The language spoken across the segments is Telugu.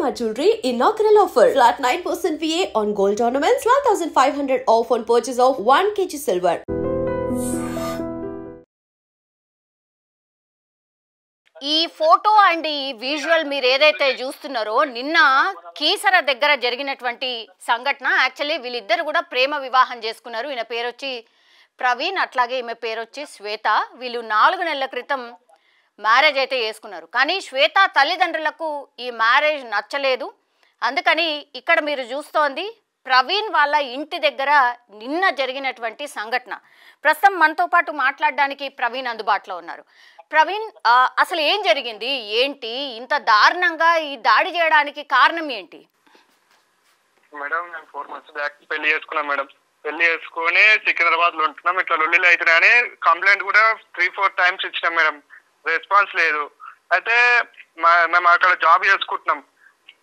Shalimar Jewelry inaugural offer. Flat 9% VA on gold ornaments, 12,500 off on purchase of 1 kg silver. ఈ ఫోటో అండ్ ఈ విజువల్ మీరు ఏదైతే చూస్తున్నారో నిన్న కీసర దగ్గర జరిగినటువంటి సంఘటన. యాక్చువల్లీ వీళ్ళిద్దరు కూడా ప్రేమ వివాహం చేసుకున్నారు. ఈయన పేరు వచ్చి ప్రవీణ్, అట్లాగే ఈమె పేరు వచ్చి శ్వేత. వీళ్ళు 4 నెలల క్రితం మ్యారేజ్ అయితే చేసుకున్నారు. కానీ శ్వేత తల్లిదండ్రులకు ఈ మ్యారేజ్ నచ్చలేదు. అందుకని ఇక్కడ మీరు చూస్తోంది ప్రవీణ్ వాళ్ళ ఇంటి దగ్గర నిన్న జరిగినటువంటి సంఘటన. ప్రస్తుతం మనతో పాటు మాట్లాడడానికి ప్రవీణ్ అందుబాటులో ఉన్నారు. ప్రవీణ్, అసలు ఏం జరిగింది, ఏంటి ఇంత దారుణంగా ఈ దాడి చేయడానికి కారణం ఏంటి? మేడం, నేను 4 months బ్యాక్ పెళ్లి చేసుకున్నాం మేడం. పెళ్లి చేసుకుని సికింద్రాబాద్ లో ఉంటున్నాం. ఇట్లా లొల్లిలు అవుతున్నాయని కంప్లైంట్ కూడా 3-4 times ఇచ్చినాం మేడం. రెస్పాన్స్ లేదు. అయితే మేము అక్కడ జాబ్ చేసుకుంటున్నాం.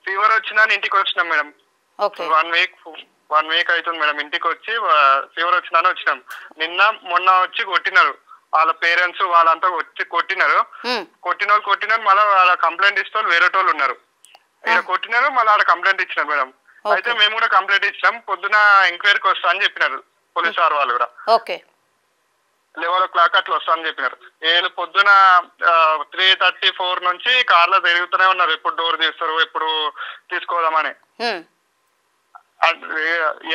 ఫీవర్ వచ్చిందని ఇంటికి వచ్చినాం మేడం. 1 week అవుతుంది మేడం. ఇంటికి వచ్చి ఫీవర్ వచ్చిందని వచ్చినాం. నిన్న మొన్న వచ్చి కొట్టినారు వాళ్ళ పేరెంట్స్, వాళ్ళంతా వచ్చి కొట్టినారు. కొట్టినారు మళ్ళీ వాళ్ళ కంప్లైంట్ ఇస్తే వేరే వాళ్ళు ఉన్నారు. ఇక్కడ కొట్టినారు, మళ్ళీ ఆడ కంప్లైంట్ ఇచ్చినారు మేడం. అయితే మేము కూడా కంప్లైంట్ ఇచ్చినాం. పొద్దున ఎంక్వైరీకి వస్తా అని చెప్పినారు పోలీస్ వారు. వాళ్ళు కూడా 11 o'clock అట్లా వస్తా అని చెప్పినారు. వీళ్ళు పొద్దున 3:34 నుంచి కార్లో తిరుగుతూనే ఉన్నారు. ఎప్పుడు డోర్ తీస్తారు, ఎప్పుడు తీసుకోదామని.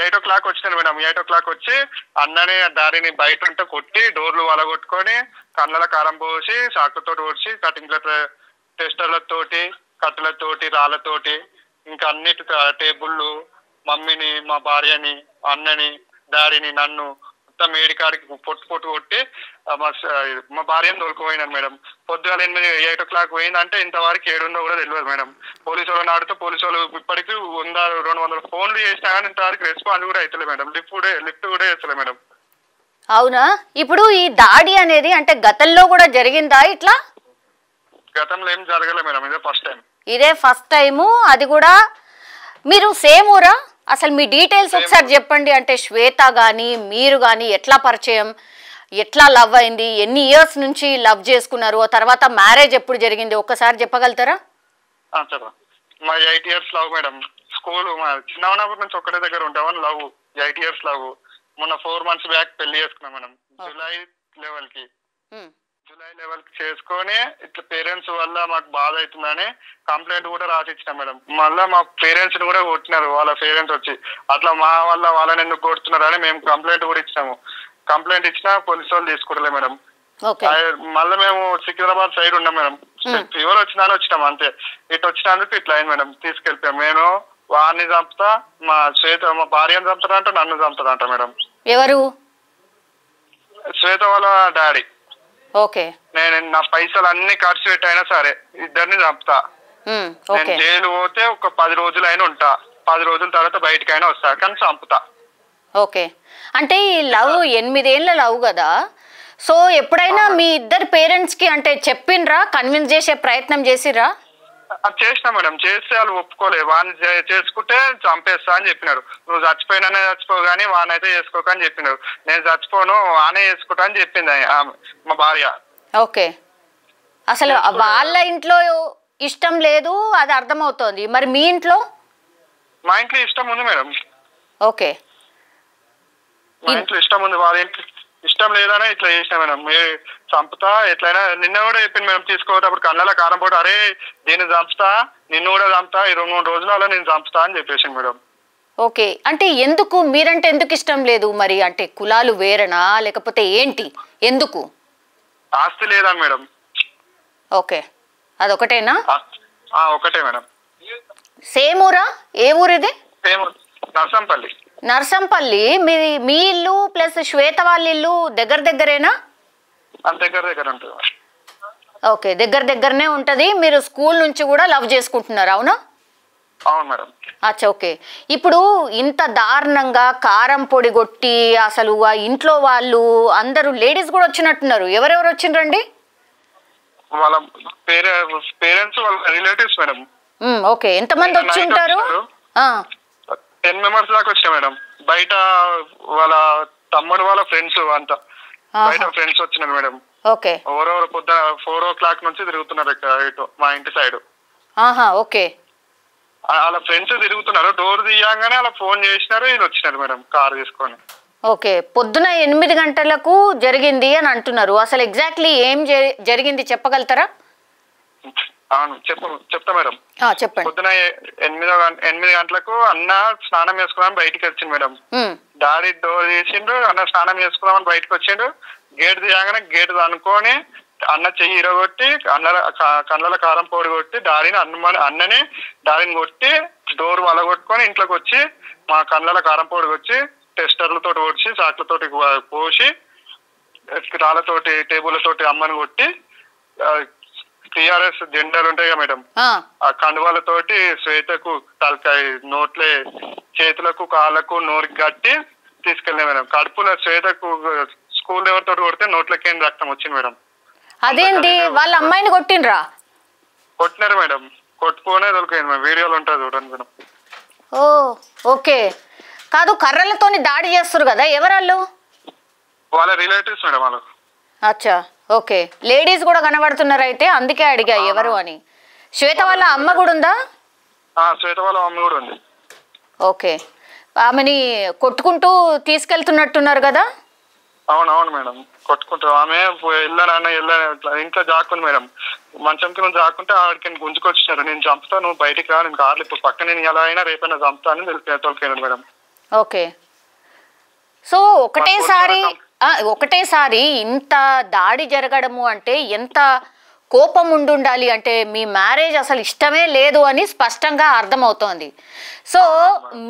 8 o'clock వచ్చినారు మేడం. 8 o'clock వచ్చి అన్నని దారిని బయట ఉంటే కొట్టి డోర్లు వలగొట్టుకొని కళ్ళల కారం పోసి చాకుతో పోసి కటింగ్ల టెస్టర్లతోటి, కట్టెలతోటి, రాళ్లతోటి, ఇంకా అన్నిటి టేబుళ్ళు, మమ్మీని, మా భార్యని, అన్నని, డాడీని, నన్ను మొత్తం మేడికాడికి పొట్టు కొట్టి మా భార్యను తోలుకుపోయినాను మేడం. పొద్దుగాల 8 o'clock పోయిందంటే ఇంతవరకు 7 కూడా తెలియదు మేడం. పోలీసు వాళ్ళని ఆడితే పోలీసు వాళ్ళు ఇప్పటికీ 100-200 ఫోన్లు చేసినా కానీ ఇంతవరకు రెస్పాన్స్ కూడా అవుతలే మేడం. లిఫ్ట్ కూడా చేస్తలే మేడం. అవునా? ఇప్పుడు ఈ దాడి అనేది అంటే గతంలో కూడా జరిగిందా ఇట్లా? గతంలో ఏం జరగలే మేడం. ఇదే ఫస్ట్ టైము. అది కూడా మీరు సేమ్ ఊరా? అసలు మీ డీటెయిల్స్ ఒకసారి చెప్పండి. అంటే శ్వేత కానీ మీరు కానీ ఎట్లా పరిచయం, ఎట్లా లవ్ అయింది, ఎన్ని ఇయర్స్ నుంచి లవ్ చేసుకున్నారు, తర్వాత మ్యారేజ్ ఎప్పుడు జరిగింది ఒక్కసారి చెప్పగలుగుతారా? మా 8 years లవ్ మేడం. స్కూల్ మా చిన్నప్పటి నుంచి ఒక్కటే దగ్గర ఉంటామని లవ్. 8 years love. మొన్న 4 months బ్యాక్ పెళ్లి చేసుకున్నాం మేడం. జూలై లెవెల్ కి చేసుకొని ఇట్లా పేరెంట్స్ వల్ల మాకు బాధ అవుతుందని కంప్లైంట్ కూడా రాసిచ్చినాం మేడం. మళ్ళీ మా పేరెంట్స్ ని కూడా కొట్టినారు వాళ్ళ పేరెంట్స్ వచ్చి. అట్లా మా వల్ల వాళ్ళని ఎందుకు కొడుతున్నారు అని మేము కంప్లైంట్ కూడా ఇచ్చినాము. కంప్లైంట్ ఇచ్చినా పోలీసు వాళ్ళు తీసుకుంటలే మేడం. మళ్ళీ మేము సికింద్రాబాద్ సైడ్ ఉన్నాం మేడం. ఫీవర్ వచ్చిందని వచ్చినాం అంతే. ఇటు వచ్చినందుకు ఇట్లా అయింది మేడం. తీసుకెళ్ళిపోయాం. నేను వాడిని చంపుతా, మా శ్వేత మా భార్యను చంపుతాడంట, నన్ను చంపుతాడంట మేడం. ఎవరు? శ్వేత వాళ్ళ డాడీ. నేను నా పైసలు అన్ని ఖర్చు పెట్టైనా సరే ఇద్దరిని చంపుతా. నేను జైలు పోతే ఒక 10 రోజులు అయినా ఉంటా. 10 రోజుల తర్వాత బయటకైనా వస్తా, కానీ చంపుతా. ఓకే. అంటే ఈ లవ్ 8 ఏళ్ళ లవ్ కదా. సో ఎప్పుడైనా మీ ఇద్దరు పేరెంట్స్ కి అంటే చెప్పిండ్రా, కన్విన్స్ చేసే ప్రయత్నం చేసిర్రా? చేసినా మేడం. చేస్తే వాళ్ళు ఒప్పుకోలే. వాడిని చేసుకుంటే చంపేస్తా అని చెప్పినారు. నువ్వు చచ్చిపోయినానే చచ్చిపో కానీ వానైతే చేసుకోక అని చెప్పినారు. నేను చచ్చిపోను, వానే చేసుకుంటా అని చెప్పింది మా భార్య. ఓకే. అసలు వాళ్ళ ఇంట్లో ఇష్టం లేదు, అది అర్థమవుతోంది. మరి మీ ఇంట్లో? మా ఇంట్లో ఇష్టం ఉంది మేడం. ఓకే. మా ఇంట్లో ఇష్టం ఉంది. వాళ్ళ ఇంట్లో ఇష్టం లేదనే ఇట్లా చేసిన మేడం. చంపుతా ఎట్లయినా. నిన్న కూడా చెప్పింది మేడం. తీసుకోవటప్పుడు కళ్ళలో కారం పోటీ, అరే దీన్ని చంపుతా, నిన్ను కూడా చంపుతా, ఈ 2-3 రోజులలో నేను చంపుతా అని చెప్పేసింది మేడం. ఓకే. అంటే ఎందుకు, మీరంటే ఎందుకు ఇష్టం లేదు మరి? అంటే కులాలు వేరేనా లేకపోతే ఏంటి, ఎందుకు? ఆస్తి లేదా మేడం. ఓకే. అదొకటేనా? ఒకటే మేడం. సేమ్ ఊరా? ఏ ఊరిది? సేమ్ నర్సంపల్లి. నర్సంపల్లి. మీ ఇల్లు ప్లస్ శ్వేత వాళ్ళ ఇల్లు దగ్గరేనా? దగ్గర ఉంటుంది. ఓకే, దగ్గరనే ఉంటది. మీరు స్కూల్ నుంచి కూడా లవ్ చేసుకుంటున్నారు, అవునా? అవును మేడం. అచ్చా, ఓకే. ఇప్పుడు ఇంత దారుణంగా కారం పొడి కొట్టి అసలు ఆ ఇంట్లో వాళ్ళు అందరూ లేడీస్ కూడా వచ్చినట్టున్నారు. ఎవరెవరు వచ్చిండ్రండి? వాళ్ళ పేరెంట్స్, వాళ్ళ రిలేటివ్స్ మేడం. ఓకే. ఎంతమంది వచ్చి ఉంటారు? 10 members దాకా వచ్చా మేడం. బయట వాళ్ళ తమ్ముడు వాళ్ళ ఫ్రెండ్స్ అంతా బయట ఫ్రెండ్స్ వచ్చినారు మేడం. ఓకే. ఎవరెవరు పొద్దున 4 o'clock నుంచి తిరుగుతున్నారు ఇటు మా ఇంటి సైడ్. ఓకే. వాళ్ళ ఫ్రెండ్స్ తిరుగుతున్నారు, డోర్ తీయంగానే అలా ఫోన్ చేసినారు, వీళ్ళు వచ్చినారు మేడం కార్ తీసుకొని. ఓకే, పొద్దున 8 గంటలకు జరిగింది అని అంటున్నారు. అసలు ఎగ్జాక్ట్లీ ఏం జరిగింది చెప్పగలుగుతారా? అవును చెప్తా మేడం. చెప్పండి. పొద్దున 8 గంటలకు అన్న స్నానం చేసుకున్నామని బయటికి వచ్చింది మేడం. డాడీ డోర్ తీసిండు, అన్న స్నానం చేసుకున్నామని బయటకు వచ్చిండు. గేట్ తీయగానే గేట్ అనుకొని అన్న చెయ్యి ఇరగొట్టి కళ్ళ కారం పొడి కొట్టి అన్నని డాడీని కొట్టి డోర్ వలగొట్టుకొని ఇంట్లోకి వచ్చి మా కళ్ళ కారం పొడి వచ్చి టెస్టర్లతో కొట్టి చాట్లతోటి పోసి రాళ్ళతోటి టేబుల్లతోటి అమ్మని కొట్టి టిఆర్ఎస్ జెండాలు ఉంటాయి కదా మేడం, ఆ కండువాలతోటి శ్వేతకు తలకాయ నోట్లే చేతులకు కాళ్ళకు నోరికి కట్టి తీసుకెళ్ళినా మేడం. కడుపులో శ్వేతకు స్కూల్ ఎవరితో కొడితే నోట్లకి రక్తం వచ్చింది మేడం. అదేంటి వాళ్ళ అమ్మాయిని కొట్టినరా? కొట్టినారు మేడం, కొట్టుకోనే దొరికింది మేడం, వీడియోలు ఉంటుంది చూడండి మేడం. ఓ ఓకే. కాదు, కర్రలతోని దాడి చేస్తారు కదా, ఎవరాళ్ళు? వాళ్ళ రిలేటివ్స్ మేడం వాళ్ళు. అచ్చా ఓకే. లేడీస్ కూడా కనబడుతున్నారు అయితే, అందుకే అడిగా ఎవరు అని. శ్వేత వాళ్ళ అమ్మ కూడా ఉందా? శ్వేత వాళ్ళ అమ్మ కూడా ఉంది. ఓకే, ఆమెని కొట్టుకుంటూ తీసుకెళ్తున్నట్టున్నారు కదా? అవునవును మేడం, కొట్టుకుంటారు. ఆమె వెళ్ళాను ఇంట్లో జాక్కుంది మేడం, మంచం కింద జాక్కుంటే ఆడికి గుంజుకొచ్చారు. నేను చంపుతా, నువ్వు బయటికి రా, నేను కార్లు ఇప్పుడు పక్క నేను ఎలా అయినా రేపైనా చంపుతా అని తొలిపోయాను మేడం. ఓకే. సో ఒకటేసారి ఇంత దాడి జరగడము అంటే ఎంత కోపం ఉండాలి అంటే, మీ మ్యారేజ్ అసలు ఇష్టమే లేదు అని స్పష్టంగా అర్థమవుతోంది. సో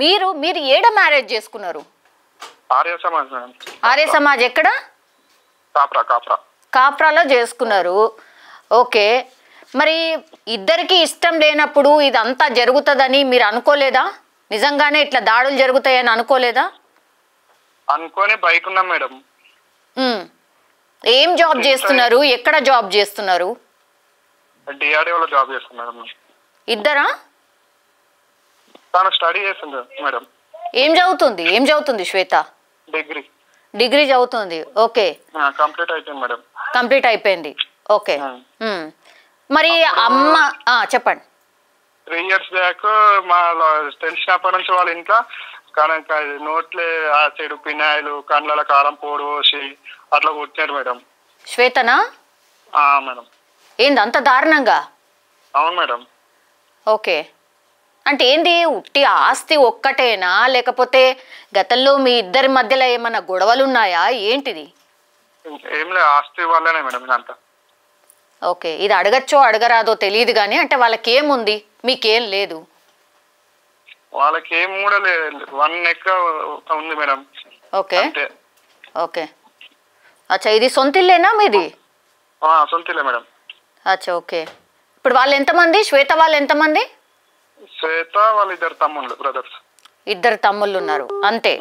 మీరు ఏడ మ్యారేజ్ చేసుకున్నారు? ఆర్య సమాజ్ మేడం. ఆర్య సమాజ్ ఎక్కడ? కాప్రాలో చేసుకున్నారు. ఓకే, మరి ఇద్దరికి ఇష్టం లేనప్పుడు ఇదంతా జరుగుతుందని మీరు అనుకోలేదా? నిజంగానే ఇట్లా దాడులు జరుగుతాయని అనుకోలేదా? అనుకోని బైక్ ఉన్నాం మేడం. ఏం జాబ్ చేస్తున్నారు? ఎక్కడ జాబ్ చేస్తున్నారు? డిఆర్డీఓలో జాబ్ చేస్తున్నారు. ఇద్దరా? తను స్టడీ చేస్తుంది మేడం. ఏం చదువుతుంది శ్వేత? డిగ్రీ చదువుతుంది. ఓకే, కంప్లీట్ అయిపోయింది మేడం. కంప్లీట్ అయిపోయింది. ఓకే. మరి అమ్మ చెప్పండి. 3 years బ్యాక్ మా తెలిసినప్పటి నుంచి వాళ్ళ ఇంట్లో నోట్లే యాసిడ్ పినాయిలు కండ్ల కారం పొడి పోసి అట్లా కొట్టినారు మేడం. శ్వేతనా? మేడం. ఏంది అంత దారుణంగా? అవును మేడం. ఓకే, అంటే ఏంది, ఉట్టి ఆస్తి ఒక్కటేనా, లేకపోతే గతంలో మీ ఇద్దరి మధ్యలో ఏమన్నా గొడవలు ఉన్నాయా, ఏంటిది? ఏం లేదు, ఆస్తి వల్లనే మేడం ఇదంతా. ఓకే, ఇది అడగచ్చో అడగరాదో తెలియదు కానీ, అంటే వాళ్ళకి ఏముంది, మీకేం లేదు? వాళ్ళకి ఏం కూడా లేదు, 1 ఎకరా ఉంది మేడం. Okay okay. అచ్చా, ఇది సొంత ఇల్లేనా మీది? సొంత ఇల్లే మేడం. అచ్చా ఓకే. ఇప్పుడు వాళ్ళు ఎంతమంది? శ్వేత వాళ్ళు ఎంతమంది? శ్వేత వాళ్ళు 2 తమ్ముళ్ళు, బ్రదర్స్. 2 తమ్ముళ్ళు ఉన్నారు అంతే.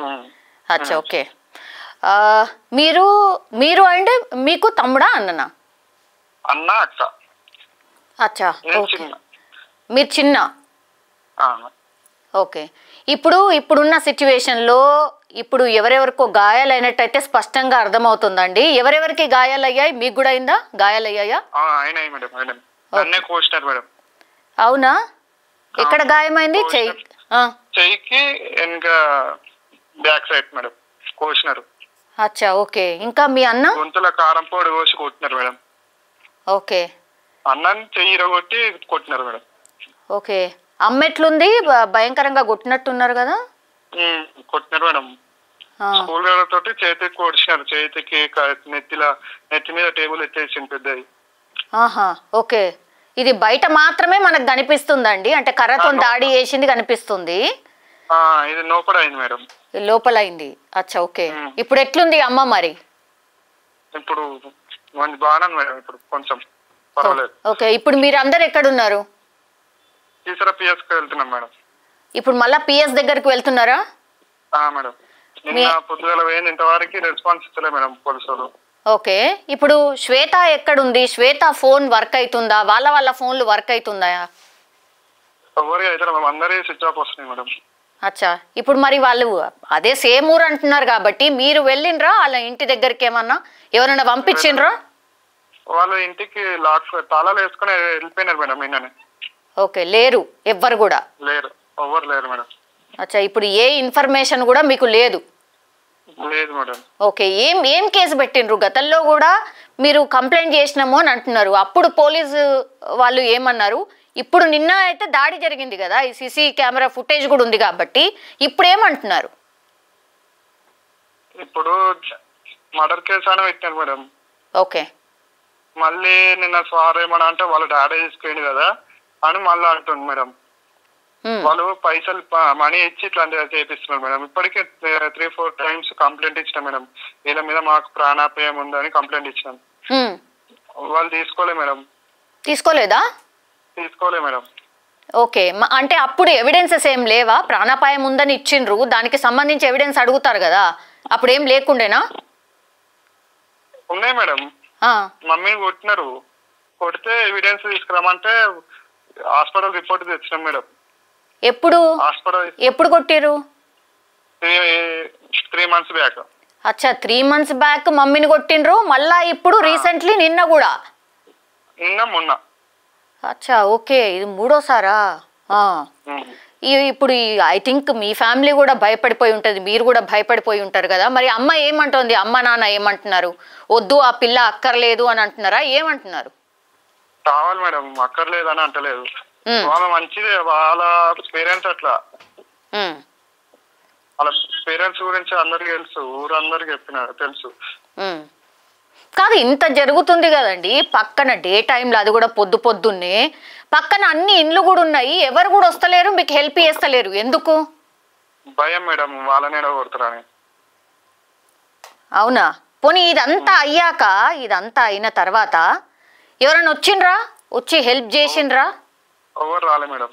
అచ్చా ఓకే. మీరు అంటే మీకు తమ్ముడా అన్ననా? అన్న అక్క. అచ్చా మీరు చిన్న. ఓకే. ఇప్పుడున్న సిచ్యువేషన్లో ఇప్పుడు ఎవరెవరికో గాయాలైనట్టయితే స్పష్టంగా అర్థమవుతుందండి. ఎవరెవరికి గాయాలయ్యాయి? మీకు కూడా అయిందా? గాయాలయ్యాయా? అవునా? ఎక్కడ గాయమైంది? చెయ్యికి బ్యాక్ సైడ్ మేడం కోసినారు. అచ్చా ఓకే. ఇంకా మీ అన్న? గొంతుల కారం పొడి కోసి కొట్టినారు మేడం. ఓకే. అన్నని చెయ్యి ఇరగొట్టి కొట్టినారు మేడం. ఓకే. అమ్మ ఎట్లుంది? భయంకరంగా కొట్టినట్టున్నారు కదా? కొట్టినారు మేడం. స్కూల్ తోటి చేతికి కొడిచినారు. చేతికి నెత్తి మీద టేబుల్ ఎత్తేసింది పెద్దది. ఓకే. ఇది బయట మాత్రమే మనకు కనిపిస్తుందండి, అంటే కర్రతో దాడి చేసింది కనిపిస్తుంది. ఇది లోపల అయింది మేడం. లోపల అయింది. అచ్చా ఓకే. ఇప్పుడు ఎట్లుంది అమ్మ మరి? ఇప్పుడు బాగానే మేడం, ఇప్పుడు కొంచెం పర్వాలేదు. ఓకే. ఇప్పుడు మీరు అందరు ఎక్కడున్నారు? పిఎస్ కి వెళ్తున్నాం మేడం. ఇప్పుడు మళ్ళా పిఎస్ దగ్గరకు వెళ్తున్నారా? మేడం, నిన్న పొద్దుగల పోయింది, ఇంతవరకు రెస్పాన్స్ ఇస్తలే మేడం పోలీసులు. ఓకే. ఇప్పుడు శ్వేత ఎక్కడుంది? శ్వేత ఫోన్ వర్క్ అవుతుందా? వాళ్ళ ఫోన్లు వర్క్ అవుతుందా? ఎవరి అయితే అందరి స్విచ్ ఆఫ్ వస్తున్నాయి మేడం. అచ్చా. ఇప్పుడు మరి వాళ్ళు అదే సేమ్ ఊరు అంటున్నారు కాబట్టి మీరు వెళ్ళిండ్రా వాళ్ళ ఇంటి దగ్గరికి? ఏమన్నా ఎవరైనా పంపించిండ్రా? వాళ్ళ ఇంటికి తాళాలు వేసుకుని వెళ్ళిపోయినారు మేడం నిన్ననే. ఓకే, లేరు ఎవ్వరు కూడా? లేరు, ఎవరు లేరు మేడం. అచ్చా, ఇప్పుడు ఏ ఇన్ఫర్మేషన్ కూడా మీకు లేదు? లేదు మేడం. ఓకే, ఏం కేసు పెట్టిండ్రు? గతంలో కూడా మీరు కంప్లైంట్ చేసినాము అని అంటున్నారు, అప్పుడు పోలీసు వాళ్ళు ఏమన్నారు? ఇప్పుడు నిన్న అయితే దాడి జరిగింది కదా, ఈ సీసీ కెమెరా ఫుటేజ్ కూడా ఉంది కాబట్టి ఇప్పుడు ఏమంటున్నారు? ఇప్పుడు మర్డర్ కేసు అని పెట్టాను మేడం. ఓకే, మళ్ళీ నిన్న సార్ ఏమన్నా అంటే వాళ్ళ డాడీ తీసుకెళ్ళి కదా అని మళ్ళీ అంటుంది మేడం. వాళ్ళు పైసలు మనీ ఇచ్చి ఇట్లా చేపిస్తున్నారు మేడం. ఇప్పటికే 3-4 టైమ్స్ కంప్లైంట్ ఇచ్చిన మేడం, వీళ్ళ మీద మాకు ప్రాణాపాయం ఉందని కంప్లైంట్ ఇచ్చినాం. వాళ్ళు తీసుకోలే మేడం. తీసుకోలేదా? తీసుకోలే మేడం. ఓకే, అంటే అప్పుడు ఎవిడెన్సెస్ ఏం లేవా? ప్రాణాపాయం ఉందని ఇచ్చిండ్రు, దానికి సంబంధించి ఎవిడెన్స్ అడుగుతారు కదా, అప్పుడు ఏం లేకుండేనా? ఉన్నాయి మేడం. మమ్మీని కొట్టినారు, కొడితే ఎవిడెన్స్ తీసుకురామంటే హాస్పిటల్ రిపోర్ట్ తెచ్చినాం మేడం. ఎప్పుడు కొట్టిరు? 3 months బ్యాక్. అచ్చా, 3 months బ్యాక్ మమ్మీని కొట్టిండ్రు, మళ్ళా ఇప్పుడు రీసెంట్లీ నిన్న కూడా? మొన్న. అచ్చా, ఓకే, ఇది 3వసారా? ఇప్పుడు ఐ థింక్ మీ ఫ్యామిలీ కూడా భయపడిపోయి ఉంటుంది, మీరు కూడా భయపడిపోయి ఉంటారు కదా, మరి అమ్మ ఏమంటుంది? అమ్మ నాన్న ఏమంటున్నారు? వద్దు ఆ పిల్ల అక్కర్లేదు అని అంటున్నారా, ఏమంటున్నారు? కావాలి మేడం, అక్కర్లేదు అని అంటలేదు. వాళ్ళ మంచిదే, వాళ్ళ పేరెంట్స్ అట్లా. వాళ్ళ పేరెంట్స్ గురించి అందరికి తెలుసు, ఊరందరికి చెప్పినారు, తెలుసు. కాదు, ఇంత జరుగుతుంది కదండి పక్కన, డే టైంలో, అది కూడా పొద్దున్నే, పక్కన అన్ని ఇండ్లు కూడా ఉన్నాయి, ఎవరు కూడా వస్తలేరు, మీకు హెల్ప్ చేస్తలేరు, ఎందుకు? భయం మేడం, వాళ్ళని కొడతారని. అవునా? పోనీ ఇదంతా అయ్యాక, ఇదంతా అయిన తర్వాత ఎవరైనా వచ్చిండ్రా, వచ్చి హెల్ప్ చేసిండ్రా? ఎవరు రాలే మేడం.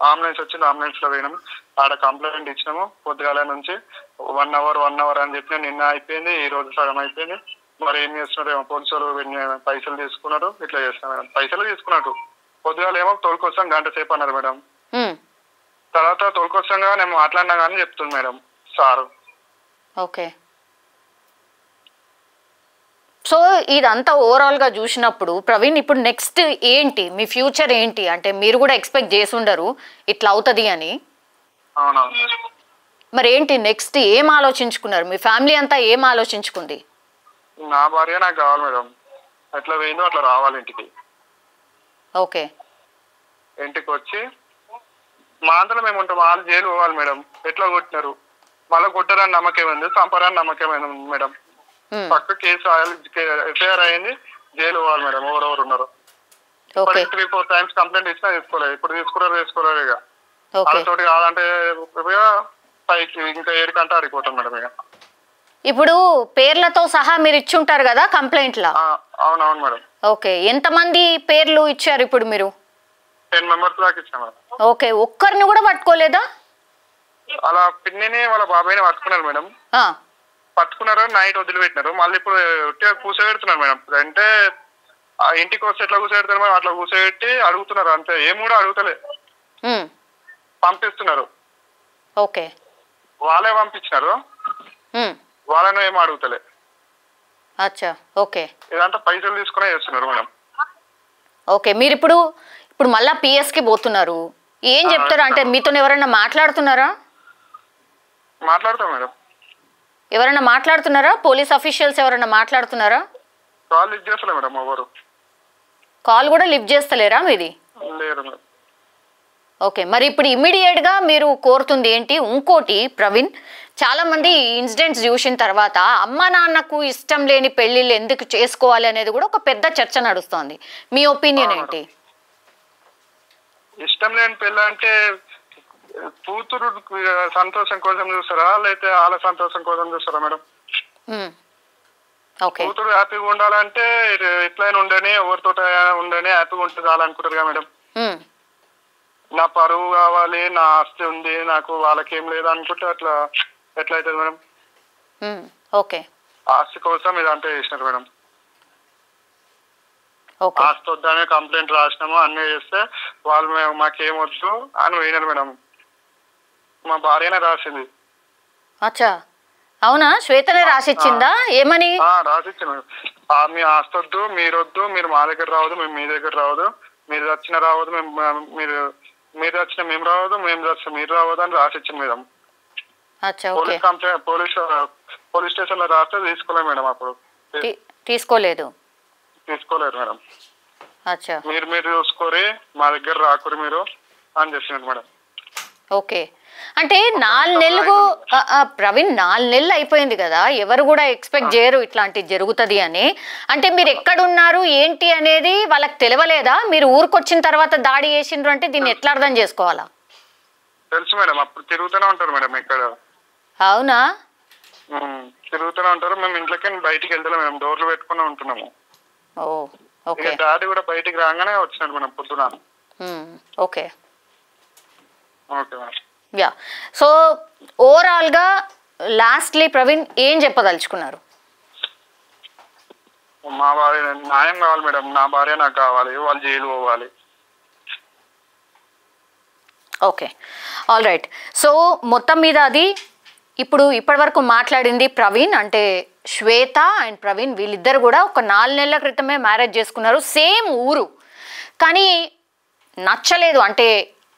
అంబులెన్స్ వచ్చింది, అంబులెన్స్ లో పోయినాము, ఆడ కంప్లైంట్ ఇచ్చినాము. పొద్దుగాల నుంచి 1 hour అని చెప్పిన, నిన్న అయిపోయింది, ఈ రోజు సగం అయిపోయింది. మరి ఏం చేస్తున్నారు ఏమో, పోలీసులు పైసలు తీసుకున్నారు, ఇట్లా చేస్తున్నారు మేడం. పైసలు తీసుకున్నట్టు పొద్దుగాల ఏమో తోలుకొస్తాం, గంట సేపు అన్నారు మేడం. తర్వాత తోలుకొస్తాగా నేను మాట్లాడినా కానీ చెప్తుంది మేడం సారు. ఓకే, సో ఇదంతా ఓవరాల్ గా చూసినప్పుడు ప్రవీణ్, ఇప్పుడు నెక్స్ట్ ఏంటి, మీ ఫ్యూచర్ ఏంటి? అంటే మీరు కూడా ఎక్స్పెక్ట్ చేసి ఉండరు ఇట్లా అవుతుంది అని. మరి ఏంటి నెక్స్ట్, ఏం ఆలోచించుకున్నారు? మీ ఫ్యామిలీ అంతా ఏం ఆలోచించుకుంది? నా భార్య నాకు కావాలి మేడం, ఎట్లా పోయిందో అట్లా రావాలి ఇంటికి. ఓకే, ఇంటికి వచ్చి మా అంతలో మేము ఉంటాం, వాళ్ళు జైలు పోవాలి మేడం. ఎట్లా కొట్టినారు, మళ్ళీ కొట్టారని నమ్మకం ఉంది, చంపారని నమ్మకం ఉంది మేడం. పక్క కేసు ఎఫ్ఐఆర్ అయింది, జైలు పోవాలి మేడం. ఎవరెవరు ఉన్నారు 3-4 times కంప్లైంట్ ఇచ్చినా తీసుకోలేదు. ఇప్పుడు తీసుకోలేదు ఇక. వాళ్ళతోటి కాదంటే పైకి ఇంకా 7 గంట ఆడిపోతాం మేడం. ఇక ఇప్పుడు పేర్లతో సహా మీరు ఇచ్చుంటారు కదా కంప్లైంట్ లా? అవునవును మేడం. ఓకే, ఎంతమంది పేర్లు ఇచ్చారు ఇప్పుడు మీరు? 10 members దాకా ఇచ్చాం మేడం. ఓకే, ఒక్కరిని కూడా పట్టుకోలేదా? అలా పిన్నిని వాళ్ళ బాబాయ్ని పట్టుకున్నారు మేడం. పట్టుకున్నారు, నైట్ వదిలిపెట్టినారు. మళ్ళీ ఇప్పుడు కూర్చోబెడుతున్నారు మేడం. అంటే ఇంటికి వస్తే ఎట్లా కూర్చోబెడతారు మేడం, అట్లా కూర్చోబెట్టి అడుగుతున్నారు అంతే, ఏం కూడా అడుగుతలే, పంపిస్తున్నారు. ఓకే, వాళ్ళే పంపించినారు, వాళ్ళను ఏమో అడుగుతలే. అచ్చా, ఓకే, ఇదంతా పైసలు తీసుకునే చేస్తున్నారు మేడం. ఓకే, మీరు ఇప్పుడు మళ్ళా పిఎస్కి పోతున్నారు, ఏం చెప్తారు? అంటే మీతో ఎవరైనా మాట్లాడుతున్నారా? మాట్లాడతాం మేడం. ఎవరైనా మాట్లాడుతున్నారా? పోలీస్ అఫీషియల్స్ ఎవరైనా మాట్లాడుతున్నారా? కాల్ లిఫ్ట్ చేస్తలే మేడం, ఎవరు కాల్ కూడా లిఫ్ట్ చేస్తలేరా మీది? లేరు మేడం. ఓకే, మరి ఇప్పుడు ఇమ్మీడియట్ గా మీరు కోరుతుంది ఏంటి? ఇంకోటి ప్రవీణ్, చాలా మంది ఇన్సిడెంట్స్ చూసిన తర్వాత అమ్మ నాన్నకు ఇష్టం లేని పెళ్లిళ్ళు ఎందుకు చేసుకోవాలి అనేది కూడా ఒక పెద్ద చర్చ నడుస్తోంది, మీ ఒపీనియన్ ఏంటి? ఇష్టం లేని పెళ్ళి అంటే కూతురు సంతోషం కోసం చూస్తారా, లేకపోతే వాళ్ళ సంతోషం కోసం చూస్తారా మేడం? కూతురు హ్యాపీగా ఉండాలంటే ఎట్లయినా ఉండని, ఎవరితో ఉండని, హ్యాపీగా ఉంటుంది చాలనుకుంటారు కదా మేడం. నా పరువు కావాలి, నా ఆస్తి ఉంది నాకు, వాళ్ళకేం లేదు అనుకుంటే అట్లా ఎట్లా అవుతుంది మేడం? ఓకే, ఆస్తి కోసం ఇదంతా చేసినారు మేడం. ఆస్తి వద్దనే కంప్లైంట్ రాసినాము, అన్నీ చేస్తే వాళ్ళు మాకేమొద్దు అని పోయినారు మేడం. మా భార్యనే రాసింది. అచ్చా, అవునా? శ్వేతనే రాసిచ్చిందా? ఏమని రాసిచ్చింది? మీ ఆస్తొద్దు, మీరొద్దు, మీరు మా దగ్గర రావద్దు, మేము మీ దగ్గర రావద్దు, మీరు వచ్చిన రావద్దు, మీరు వచ్చిన మేము రావద్దు, మేము వచ్చిన మీరు రావద్దు అని రాసి ఇచ్చింది మేడం. పోలీస్ స్టేషన్ లో రాస్తే తీసుకోలేదు మేడం. అప్పుడు తీసుకోలేదు మేడం. మీరు చూసుకోరి, మా దగ్గర రాకురి మీరు అని చెప్పినట్టు మేడం. ఓకే, అంటే 4 నెలలు ప్రవీణ్ 4 నెలలు అయిపోయింది కదా, ఎవరు కూడా ఎక్స్పెక్ట్ చేయరు ఇట్లాంటిది జరుగుతుంది అని. అంటే మీరు ఎక్కడున్నారు ఏంటి అనేది వాళ్ళకి తెలియలేదా? మీరు ఊరికొచ్చిన తర్వాత దాడి చేసిండ్రు అంటే దీన్ని ఎట్లా అర్థం చేసుకోవాలా? తెలుసు మేడం, అప్పుడు తిరుగుతూనే ఉంటారు మేడం ఇక్కడ. అవునా? తిరుగుతూనే ఉంటారు. మేము ఇంట్లోకి బయటికి వెళ్తాం మేడం, డోర్లు పెట్టుకుని ఉంటున్నాము. ఓకే, డాడీ కూడా బయటికి రాగానే వచ్చినాడు మేడం పొద్దున. Okay okay madam. Yeah, so overall గా లాస్ట్లీ ప్రవీణ్ ఏం చెప్పదలుచుకున్నారు? మా భార్య న్యాయం కావాలి మేడం, నా భార్య నాకు కావాలి, వాళ్ళు జైలు పోవాలి. Okay, all right. సో మొత్తం మీద అది ఇప్పటి వరకు మాట్లాడింది ప్రవీణ్, అంటే శ్వేత అండ్ ప్రవీణ్ వీళ్ళిద్దరు కూడా ఒక 4 నెలల క్రితమే మ్యారేజ్ చేసుకున్నారు, సేమ్ ఊరు. కానీ నచ్చలేదు, అంటే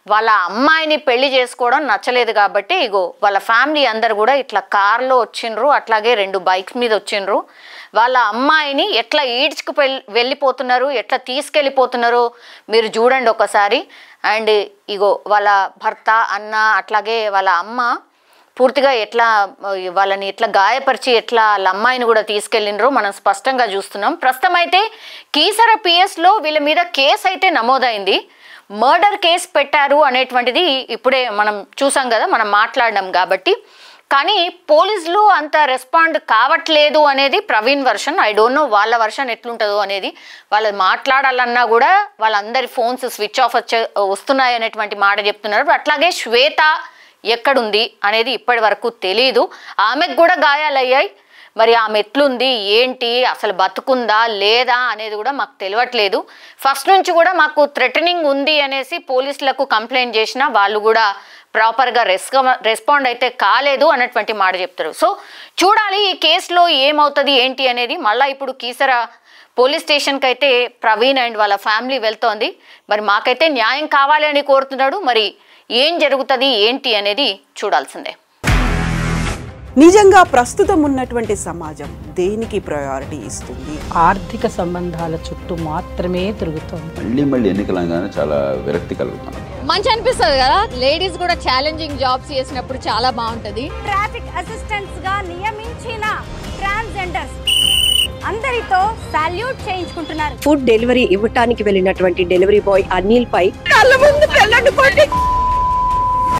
వాళ్ళ అమ్మాయిని పెళ్లి చేసుకోవడం నచ్చలేదు కాబట్టి ఇగో వాళ్ళ ఫ్యామిలీ అందరు కూడా ఇట్లా కార్లో వచ్చిండ్రు, అట్లాగే 2 బైక్స్ మీద వచ్చిండ్రు. వాళ్ళ అమ్మాయిని ఎట్లా ఈడ్చుకు వెళ్ళిపోతున్నారు, ఎట్లా తీసుకెళ్ళిపోతున్నారో మీరు చూడండి ఒకసారి. అండ్ ఇగో వాళ్ళ భర్త, అన్న, అట్లాగే వాళ్ళ అమ్మ పూర్తిగా ఎట్లా వాళ్ళని ఎట్లా గాయపరిచి ఎట్లా వాళ్ళ అమ్మాయిని కూడా తీసుకెళ్ళినరో మనం స్పష్టంగా చూస్తున్నాం. ప్రస్తుతం అయితే కీసర పిఎస్లో వీళ్ళ మీద కేసు అయితే నమోదైంది, మర్డర్ కేసు పెట్టారు అనేటువంటిది ఇప్పుడే మనం చూసాం కదా, మనం మాట్లాడినాం కాబట్టి. కానీ పోలీసులు అంత రెస్పాండ్ కావట్లేదు అనేది Praveen version. I don't know వాళ్ళ వర్షన్ ఎట్లుంటుందో అనేది. వాళ్ళు మాట్లాడాలన్నా కూడా వాళ్ళందరి ఫోన్స్ స్విచ్ ఆఫ్ వస్తున్నాయి అనేటువంటి మాట చెప్తున్నారు. అట్లాగే శ్వేత ఎక్కడుంది అనేది ఇప్పటి వరకు తెలీదు. ఆమెకు కూడా గాయాలయ్యాయి, మరి ఆమె ఎట్లుంది ఏంటి, అసలు బతుకుందా లేదా అనేది కూడా మాకు తెలియట్లేదు. ఫస్ట్ నుంచి కూడా మాకు థ్రెటనింగ్ ఉంది అనేసి పోలీసులకు కంప్లైంట్ చేసినా వాళ్ళు కూడా ప్రాపర్గా రెస్పాండ్ అయితే కాలేదు అన్నటువంటి మాట చెప్తారు. సో చూడాలి ఈ కేసులో ఏమవుతుంది ఏంటి అనేది. మళ్ళీ ఇప్పుడు కీసర పోలీస్ స్టేషన్కి అయితే ప్రవీణ్ అండ్ వాళ్ళ ఫ్యామిలీ వెళ్తోంది. మరి మాకైతే న్యాయం కావాలి అని కోరుతున్నాడు. మరి ఏం జరుగుతుంది ఏంటి అనేది చూడాల్సిందే. నిజంగా ప్రస్తుతం ఉన్నటువంటి సమాజం దేనికి ప్రయారిటీ ఇస్తుంది? ఆర్థిక సంబంధాల చుట్టూ మాత్రమే తిరుగుతుంది. మళ్ళీ ఎన్నికలంగానే చాలా విరక్తి కలుగుతాను. మంచి అనిపిస్తుంది కదా, లేడీస్ కూడా ఛాలెంజింగ్ జాబ్స్ చేసినప్పుడు చాలా బాగుంటది. ట్రాఫిక్ అసిస్టెంట్స్ గా నియమించిన ట్రాన్స్జెండర్స్ అందరితో సాల్యూట్ చేయించుకుంటున్నారు. ఫుడ్ డెలివరీ ఇవ్వటానికి వెళ్ళినటువంటి డెలివరీ బాయ్ అనిల్ పై కళ్ళ ముందు